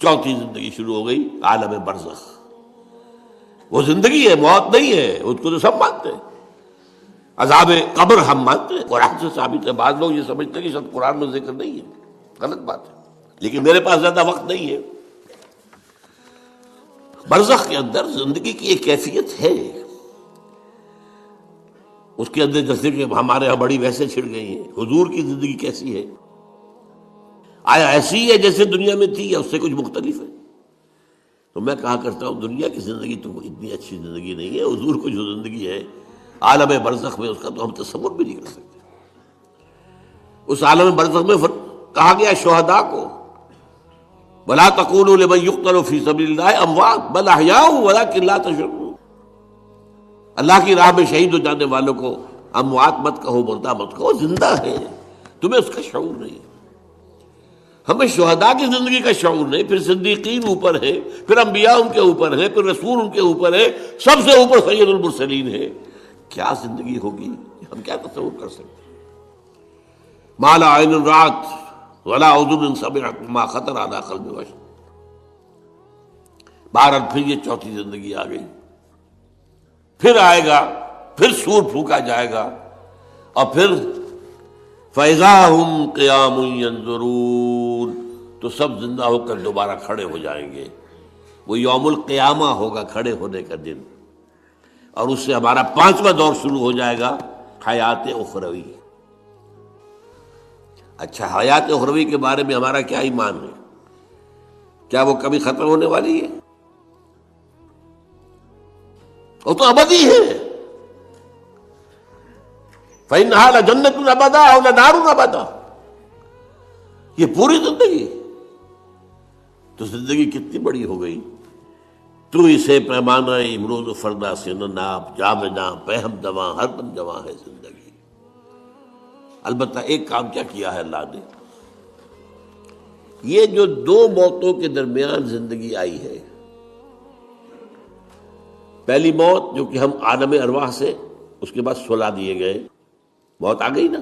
چوتھی زندگی شروع ہو گئی، عالم برزخ۔ وہ زندگی ہے، موت نہیں ہے، اس کو تو سب مانتے ہیں۔ عذاب قبر ہم مانتے ہیں، قرآن سے ثابت ہے۔ بعض لوگ یہ سمجھتے ہیں کہ شاید قرآن میں ذکر نہیں ہے، غلط بات ہے، لیکن میرے پاس زیادہ وقت نہیں ہے۔ برزخ کے اندر زندگی کی ایک کیفیت ہے، اس کے اندر جیسے کہ ہمارے یہاں بڑی ویسے چھڑ گئی ہیں۔ حضور کی زندگی کیسی ہے؟ آیا ایسی ہے جیسے دنیا میں تھی یا اس سے کچھ مختلف ہے؟ تو میں کہا کرتا ہوں دنیا کی زندگی تو اتنی اچھی زندگی نہیں ہے، حضور کو جو زندگی ہے عالم برزخ میں، اس کا تو ہم تصور بھی نہیں کر سکتے۔ اس عالم برزخ میں کہا گیا شہداء کو وَلَا تَقُولُوا لِمَن يُقْتَلُ فِي سَبِيلِ اللَّهِ أَمْوَاتٌ بَلْ أَحْيَاءٌ وَلَٰكِن لَا تَشْعُرُونَ۔ اللہ کی راہ میں شہید ہو جانے والوں کو اموات مت کہو، مردہ مت کہو، زندہ ہے، تمہیں اس کا شعور نہیں۔ ہمیں شہداء کی زندگی کا شعور نہیں، پھر صدیقین اوپر ہے، پھر انبیاء ان کے اوپر ہے، پھر رسول ان کے اوپر ہے، سب سے اوپر سید المرسلین ہے۔ کیا زندگی ہوگی، ہم کیا تصور کر سکتے ہیں؟ ما لا عین رأت ولا اذن سمعت ما خطر علی قلب بشر۔ بہرحال پھر یہ چوتھی زندگی آ گئی، پھر آئے گا، پھر سور پھونکا جائے گا، اور پھر فَإِذَا هُمْ قِيَامٌ يَنظُرُونَ، تو سب زندہ ہو کر دوبارہ کھڑے ہو جائیں گے۔ وہ یوم القیامہ ہوگا، کھڑے ہونے کا دن، اور اس سے ہمارا پانچواں دور شروع ہو جائے گا، حیات اخروی۔ اچھا، حیات اخروی کے بارے میں ہمارا کیا ایمان ہے؟ کیا وہ کبھی ختم ہونے والی ہے؟ وہ تو ابدی ہے۔ فَإِنَّهَا لَجَنَّةٌ أَبَدًا أَوْ لَنَارٌ أَبَدًا۔ یہ پوری زندگی تو زندگی کتنی بڑی ہو گئی۔ تو اسے پیمانہ امروز و فردا سے نہ ناپ، جام نام پہم دواں ہر دم جواں ہے زندگی۔ البتہ ایک کام کیا کیا ہے اللہ نے، یہ جو دو موتوں کے درمیان زندگی آئی ہے، پہلی موت جو کہ ہم عالم ارواح سے، اس کے بعد سلا دیے گئے، موت آ گئی نا،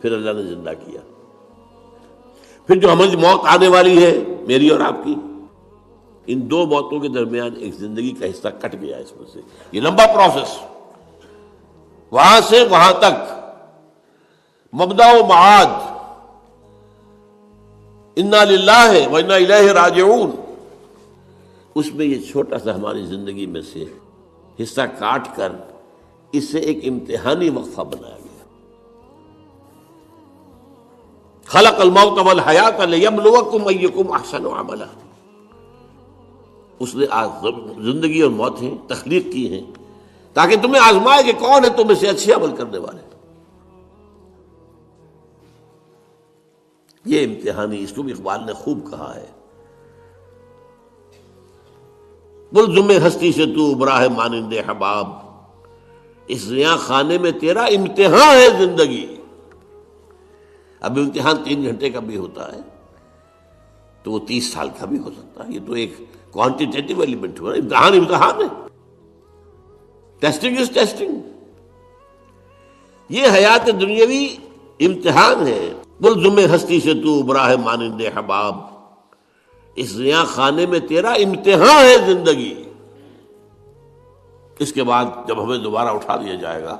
پھر اللہ نے زندہ کیا۔ پھر جو ہماری موت آنے والی ہے، میری اور آپ کی، ان دو موتوں کے درمیان ایک زندگی کا حصہ کٹ گیا اس میں سے۔ یہ لمبا پروسیس، وہاں سے وہاں تک، مبدأ و معاد، انا للہ و انا الیہ راجعون، اس میں یہ چھوٹا سا ہماری زندگی میں سے حصہ کاٹ کر اسے ایک امتحانی وقفہ بنایا گیا۔ خلق الموت والحیات لیبلوکم ایکم احسن عملا۔ اس نے زندگی اور موتیں تخلیق کی ہیں تاکہ تمہیں آزمائے کہ کون ہے تم میں سے اچھے عمل کرنے والے۔ یہ امتحانی، اس کو بھی اقبال نے خوب کہا ہے، ملزم ہستی سے تو ابرا ہے مانند حباب، اس زیاں خانے میں تیرا امتحان ہے زندگی۔ اب امتحان 3 گھنٹے کا بھی ہوتا ہے تو وہ 30 سال کا بھی ہو سکتا ہے۔ یہ تو ایک کوانٹیٹیو ایلیمنٹ ہوا، امتحان ہے، ٹیسٹنگ از ٹیسٹنگ۔ یہ حیات دنیاوی امتحان ہے، ملزم ہستی سے تو ابرا ہے مانند حباب، اس زیاں خانے میں تیرا امتحان ہے زندگی۔ اس کے بعد جب ہمیں دوبارہ اٹھا دیا جائے گا،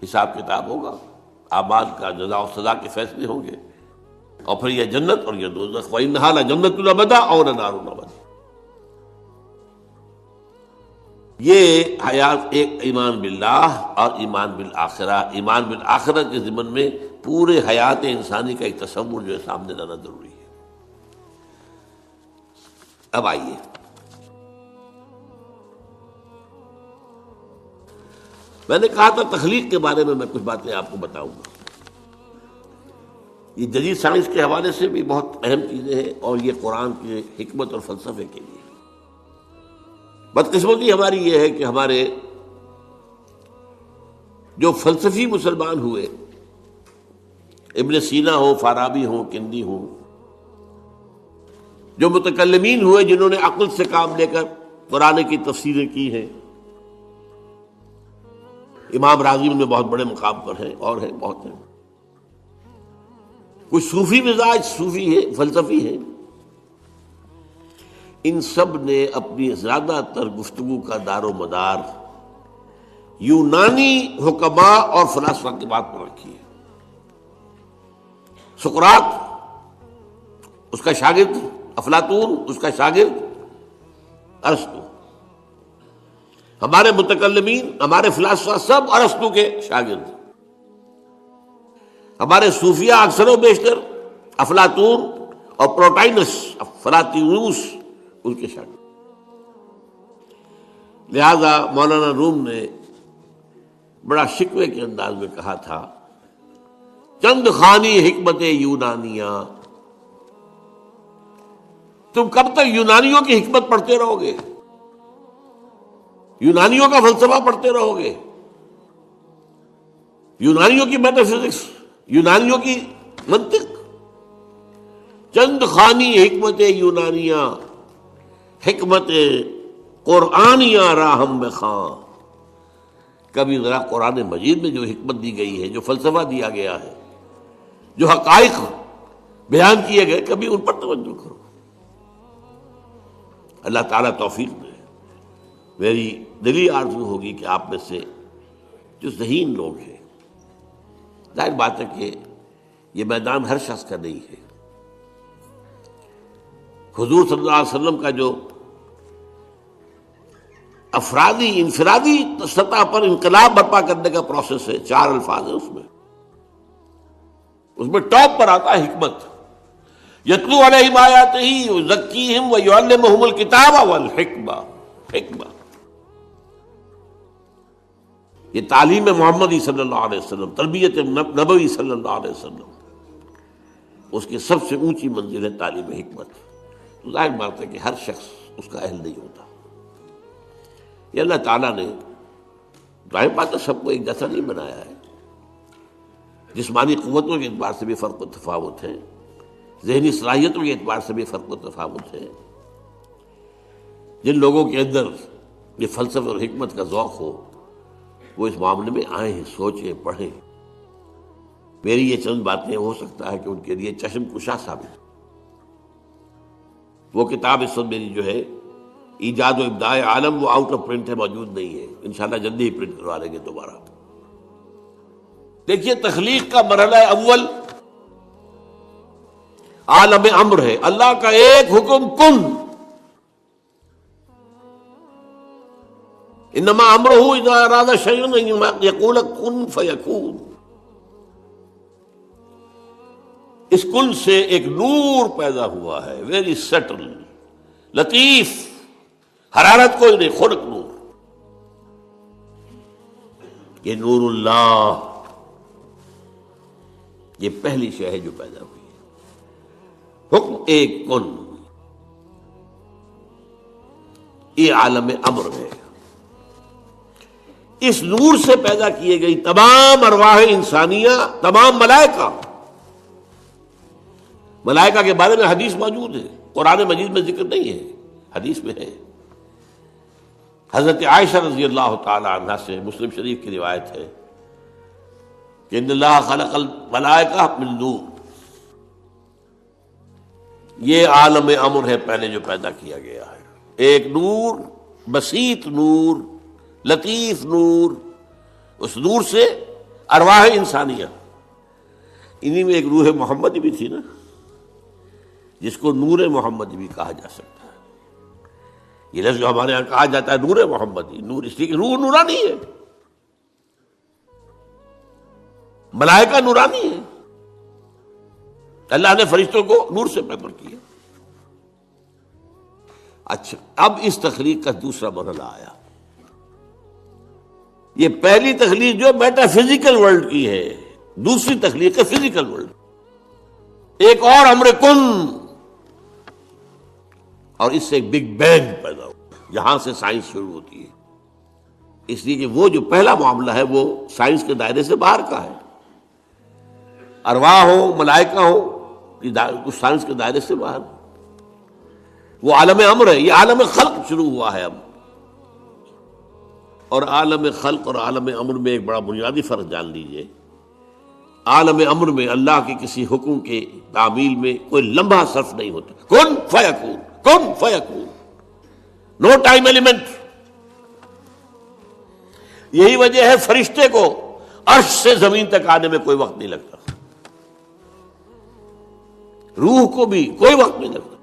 حساب کتاب ہوگا، اعمال کا جزا و سزا کے فیصلے ہوں گے، اور پھر یہ جنت اور یہ دوزخ۔ وَإِنَّهَا لَجَنَّةٌ أَبَدًا أَوْ لَنَارٌ أَبَدًا۔ یہ حیات ایک ایمان باللہ اور ایمان بالآخرہ، ایمان بالآخرہ کے ضمن میں پورے حیات انسانی کا ایک تصور جو ہے سامنے لانا ضروری ہے۔ اب آئیے، میں نے کہا تھا تخلیق کے بارے میں کچھ باتیں آپ کو بتاؤں گا۔ یہ جدید سائنس کے حوالے سے بھی بہت اہم چیزیں ہیں، اور یہ قرآن کی حکمت اور فلسفے کے لیے۔ بدقسمتی ہماری یہ ہے کہ ہمارے جو فلسفی مسلمان ہوئے، ابن سینا ہو، فارابی ہو، کندی ہو، جو متکلمین ہوئے جنہوں نے عقل سے کام لے کر قرآن کی تفسیریں کی ہیں، امام راغب میں بہت بڑے مقام پر ہیں، اور ہیں بہت ہیں، کچھ صوفی مزاج صوفی ہے، فلسفی ہے، ان سب نے اپنی زیادہ تر گفتگو کا دار و مدار یونانی حکماء اور فلاسفہ کی بات پر رکھی ہے۔ سقراط اس کا شاگرد، افلاطون اس کا شاگرد ارسطو، ہمارے متکلمین، ہمارے فلاسفہ سب ارسطو کے شاگرد، ہمارے صوفیہ اکثر و بیشتر افلاطون اور پروٹائنس فلاطینوس ان کے شاگرد۔ لہذا مولانا روم نے بڑا شکوے کے انداز میں کہا تھا، چند خوانی حکمت یونانیہ، تم کب تک یونانیوں کی حکمت پڑھتے رہو گے، یونانیوں کا فلسفہ پڑھتے رہو گے، یونانیوں کی میٹا فزکس، یونانیوں کی منطق؟ چند خوانی حکمت یونانیہ، حکمت قرآنیہ راہم بخواں۔ کبھی ذرا قرآن مجید میں جو حکمت دی گئی ہے، جو فلسفہ دیا گیا ہے، جو حقائق بیان کیے گئے، کبھی ان پر توجہ کرو۔ اللہ تعالیٰ توفیق دے۔ میری دلی آرزو ہوگی کہ آپ میں سے جو ذہین لوگ ہیں، ظاہر بات ہے کہ یہ میدان ہر شخص کا نہیں ہے، حضور صلی اللہ علیہ وسلم کا جو افرادی انفرادی سطح پر انقلاب برپا کرنے کا پروسیس ہے، 4 الفاظ ہیں اس میں ٹاپ پر آتا ہے حکمت۔ یتلو علیہم آیاتہ یزکیہم ویعلمہم الکتاب والحکمہ۔ حکمہ یہ تعلیم محمدی صلی اللہ علیہ وسلم، تربیت نبوی صلی اللہ علیہ وسلم، اس کی سب سے اونچی منزل ہے تعلیم حکمت۔ تو ظاہر بات ہے کہ ہر شخص اس کا اہل نہیں ہوتا۔ یہ اللہ تعالیٰ نے ظاہر بات ہے سب کو ایک جیسا نہیں بنایا ہے، جسمانی قوتوں کے اعتبار سے بھی فرق و تفاوت ہے، ذہنی صلاحیتوں کے اعتبار سے بھی فرق و تفاوت ہے۔ جن لوگوں کے اندر یہ فلسفہ اور حکمت کا ذوق ہو وہ اس معاملے میں آئیں، سوچیں، پڑھیں۔ میری یہ چند باتیں ہو سکتا ہے کہ ان کے لیے چشم کشا ثابت۔ وہ کتاب اس وقت میری جو ہے ایجاد و ابداع عالم، وہ آؤٹ آف پرنٹ ہے، موجود نہیں ہے، انشاءاللہ جلدی ہی پرنٹ کروا لیں گے دوبارہ۔ دیکھیے تخلیق کا مرحلہ اول عالم امر ہے، اللہ کا ایک حکم کن، انما امرہ اذا اراد شیئا ان یقول کن فیکون۔ اس کن سے ایک نور پیدا ہوا ہے، ویری سٹل، لطیف، حرارت کوئی نہیں، خلق نور۔ یہ نور اللہ، یہ پہلی شے ہے جو پیدا ہوئی ہے۔ حکم ایک کن، یہ عالم امر ہے۔ اس نور سے پیدا کیے گئی تمام ارواح انسانیہ، تمام ملائکہ۔ ملائکہ کے بارے میں حدیث موجود ہے، قرآن مجید میں ذکر نہیں ہے، حدیث میں ہے۔ حضرت عائشہ رضی اللہ تعالی عنہ سے مسلم شریف کی روایت ہے کہ ان اللہ خلق الملائکہ من نور۔ یہ عالم امر ہے پہلے جو پیدا کیا گیا ہے، ایک نور، بسیط نور، لطیف نور۔ اس نور سے ارواح انسانیہ، انہی میں ایک روح محمدی بھی تھی نا، جس کو نور محمدی بھی کہا جا سکتا ہے۔ یہ لفظ جو ہمارے یہاں کہا جاتا ہے نور محمدی، نور اس لیے کہ روح نورانی ہے، ملائکہ نورانی ہے، اللہ نے فرشتوں کو نور سے پیدا کیا۔ اچھا، اب اس تخلیق کا دوسرا مرحلہ آیا۔ یہ پہلی تخلیق جو میٹا فزیکل ورلڈ کی ہے، دوسری تخلیق ہے فزیکل ورلڈ، ایک اور امر کن، اور اس سے ایک بگ بینگ پیدا ہوا، یہاں سے سائنس شروع ہوتی ہے۔ اس لیے کہ وہ جو پہلا معاملہ ہے وہ سائنس کے دائرے سے باہر کا ہے، ارواح ہو، ملائکہ ہو، اس سائنس کے دائرے سے باہر۔ وہ عالم امر ہے، یہ عالم خلق شروع ہوا ہے اب۔ اور عالم خلق اور عالم امر میں ایک بڑا بنیادی فرق جان لیجئے۔ عالم امر میں اللہ کے کسی حکم کے تعمیل میں کوئی لمحہ صرف نہیں ہوتا، کن فیکون، کن فیکون۔ نو ٹائم ایلیمنٹ. یہی وجہ ہے فرشتے کو عرش سے زمین تک آنے میں کوئی وقت نہیں لگتا، روح کو بھی کوئی وقت نہیں لگتا.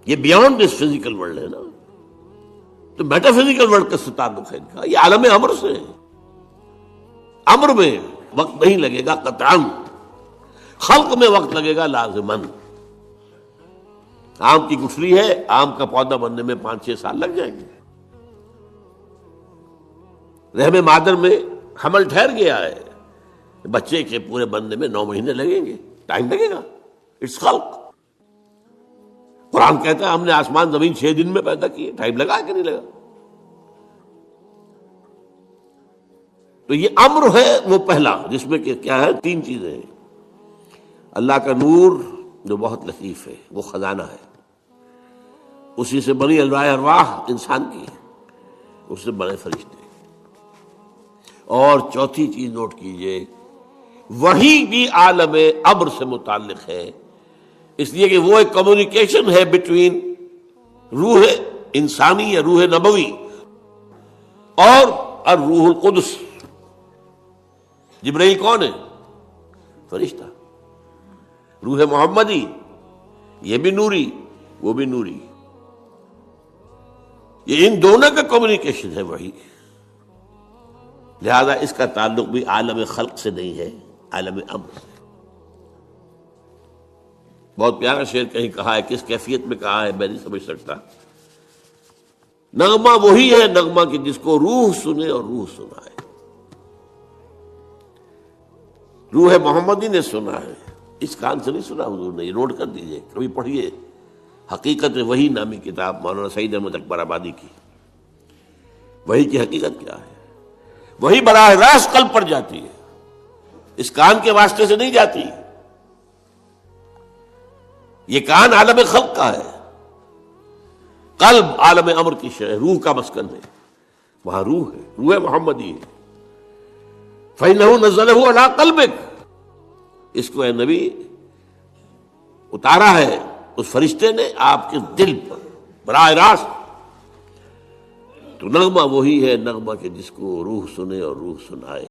یہ بیانڈ دس فزیکل ورلڈ ہے نا. تو میٹا فزیکل ورلڈ کا تعلق ہے ان کا، یہ عالم امر سے ہے. امر میں وقت نہیں لگے گا قطعاً، خلق میں وقت لگے گا لازماً. آم کی گٹھلی ہے، آم کا پودا بننے میں 5-6 سال لگ جائیں گے. رحم مادر میں حمل ٹھہر گیا ہے، بچے کے پورے بننے میں 9 مہینے لگیں گے، ٹائم لگے گا. اٹس خلق. قرآن کہتا ہے ہم نے آسمان زمین 6 دن میں پیدا کیے، ٹائم لگا کہ نہیں لگا؟ تو یہ امر ہے وہ پہلا، جس میں کہ کیا ہے 3 چیزیں ہیں. اللہ کا نور جو بہت لطیف ہے، وہ خزانہ ہے، اسی سے بنی ارواح انسان کی، اس سے بنے فرشتے. اور چوتھی چیز نوٹ کیجئے، وہی بھی عالم امر سے متعلق ہے، اس لیے کہ وہ ایک کمیونیکیشن ہے بٹوین روح انسانی یا روح نبوی اور الروح القدس. جبرائیل کون ہے؟ فرشتہ. روح محمدی یہ بھی نوری، وہ بھی نوری. یہ ان دونوں کا کمیونیکیشن ہے وہی. لہذا اس کا تعلق بھی عالم خلق سے نہیں ہے، عالم امر سے. بہت پیارا شعر کہیں کہا ہے، کس کیفیت میں کہا ہے میں نہیں سمجھ سکتا. نغمہ وہی ہے نغمہ کہ جس کو روح سنے اور روح سنائے. روح محمدی نے سنا ہے، اس کان سے نہیں سنا حضور نے. یہ نوٹ کر دیجئے، کبھی پڑھیے حقیقت وحی نامی کتاب مولانا سعید احمد اکبر آبادی کی. وحی کی حقیقت کیا ہے؟ وہی براہ راست قلب پر جاتی ہے، اس کان کے واسطے سے نہیں جاتی. یہ کان عالم خلق کا ہے، قلب عالم امر کی شے، روح کا مسکن ہے. وہاں روح ہے، روح محمدی ہے. فَإِنَّهُ نَزَّلَهُ عَلَىٰ قَلْبِكَ، اس کو اے نبی اتارا ہے اس فرشتے نے آپ کے دل پر براہ راست. تو نغمہ وہی ہے نغمہ کہ جس کو روح سنے اور روح سنائے.